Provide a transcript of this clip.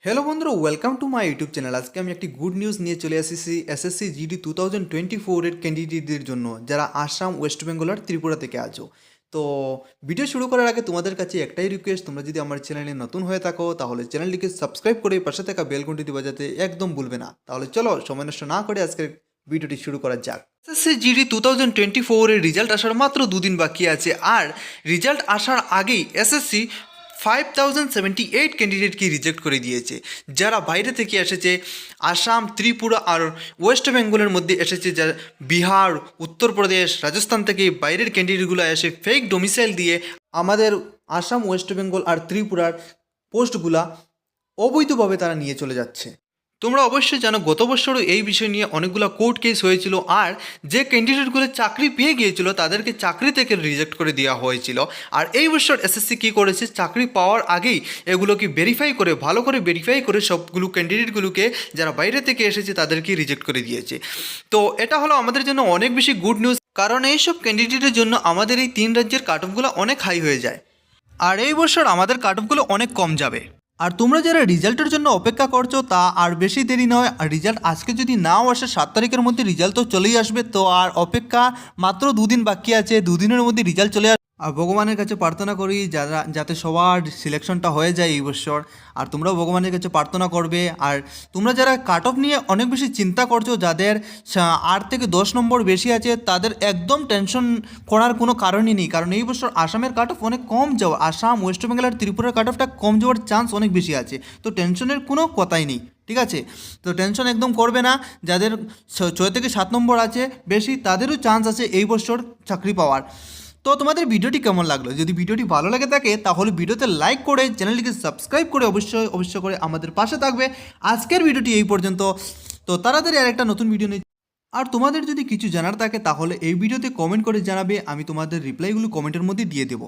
Hello বন্ধুরা, welcome to my YouTube channel. আজকে আমি একটি গুড নিউজ নিয়ে চলে এসেছি এসএসসি জিডি 2024 ক্যান্ডিডেটদের জন্য, যারা আসাম, ওয়েস্ট বেঙ্গল আর ত্রিপুরা থেকে আছো। তো ভিডিও শুরু করার আগে তোমাদের কাছে একটাই রিকোয়েস্ট, তোমরা যদি আমার চ্যানেলে নতুন হয়ে থাকো তাহলে চ্যানেলটিকে সাবস্ক্রাইব করে পাশে থাকা বেল ঘন্টিটি বাজাতে একদম ভুলবে না। তাহলে চলো সময় নষ্ট না করে আজকের ভিডিওটি শুরু করা যাক। এসএসসি জিডি 2024 রেজাল্ট আসার মাত্র দুদিন বাকি আছে, আর রেজাল্ট আসার আগেই এসএসসি 5078 ক্যান্ডিডেটকে রিজেক্ট করে দিয়েছে। যারা বাইরে থেকে এসেছে, আসাম, ত্রিপুরা আর ওয়েস্ট বেঙ্গলের মধ্যে এসেছে, যা বিহার, উত্তরপ্রদেশ, রাজস্থান থেকে বাইরের ক্যান্ডিডেটগুলো এসে ফেক ডোমিসাইল দিয়ে আমাদের আসাম, ওয়েস্ট বেঙ্গল আর ত্রিপুরার পোস্টগুলা অবৈধভাবে তারা নিয়ে চলে যাচ্ছে। তোমরা অবশ্যই জানো, গত বছরও এই বিষয় নিয়ে অনেকগুলো কোর্ট কেস হয়েছিল, আর যে ক্যান্ডিডেটগুলো চাকরি পেয়ে গিয়েছিল তাদেরকে চাকরি থেকে রিজেক্ট করে দেওয়া হয়েছিল। আর এই বছর এসএসসি কী করেছে, চাকরি পাওয়ার আগেই এগুলোকে ভেরিফাই করে, ভালো করে ভেরিফাই করে সবগুলো ক্যান্ডিডেটগুলোকে যারা বাইরে থেকে এসেছে তাদেরকে রিজেক্ট করে দিয়েছে। তো এটা হলো আমাদের জন্য অনেক বেশি গুড নিউজ, কারণ এইসব ক্যান্ডিডেটের জন্য আমাদের এই 3 রাজ্যের কাট অফগুলো অনেক হাই হয়ে যায়, আর এই বছর আমাদের কাট অফগুলো অনেক কম যাবে। আর তোমরা যারা রেজাল্টের জন্য অপেক্ষা করছো, তা আর বেশি দেরি নয়। আর রেজাল্ট আজকে যদি নাও আসে, 7 তারিখের মধ্যে রেজাল্ট তো চলেই আসবে। তো আর অপেক্ষা মাত্র দুদিন বাকি আছে, দুদিনের মধ্যে রেজাল্ট চলে আসবে। আর ভগবানের কাছে প্রার্থনা করি যাতে সবার সিলেকশনটা হয়ে যায় এই বছর। আর তোমরাও ভগবানের কাছে প্রার্থনা করবে। আর তোমরা যারা কাট অফ নিয়ে অনেক বেশি চিন্তা করছো, যাদের 8 থেকে 10 নম্বর বেশি আছে, তাদের একদম টেনশন করার কোনো কারণই নেই, কারণ এই বছর আসামের কাট অফ অনেক কম যাওয়া, আসাম, ওয়েস্ট বেঙ্গল আর ত্রিপুরার কাট অফটা কম যাওয়ার চান্স অনেক বেশি আছে। তো টেনশনের কোনো কথাই নেই, ঠিক আছে? তো টেনশন একদম করবে না। যাদের 6 থেকে 7 নম্বর আছে বেশি, তাদেরও চান্স আছে এই বছর চাকরি পাওয়ার। তো তোমাদের ভিডিওটি কেমন লাগলো? যদি ভিডিওটি ভালো লাগে থাকে তাহলে ভিডিওতে লাইক করে চ্যানেলটিকে সাবস্ক্রাইব করে অবশ্যই করে আমাদের পাশে থাকবে। আজকের ভিডিওটি এই পর্যন্ত। তো তাড়াতাড়ি আর একটা নতুন ভিডিও নিয়ে, আর তোমাদের যদি কিছু জানার থাকে তাহলে এই ভিডিওতে কমেন্ট করে জানাবে, আমি তোমাদের রিপ্লাইগুলো কমেন্টের মধ্যে দিয়ে দেবো।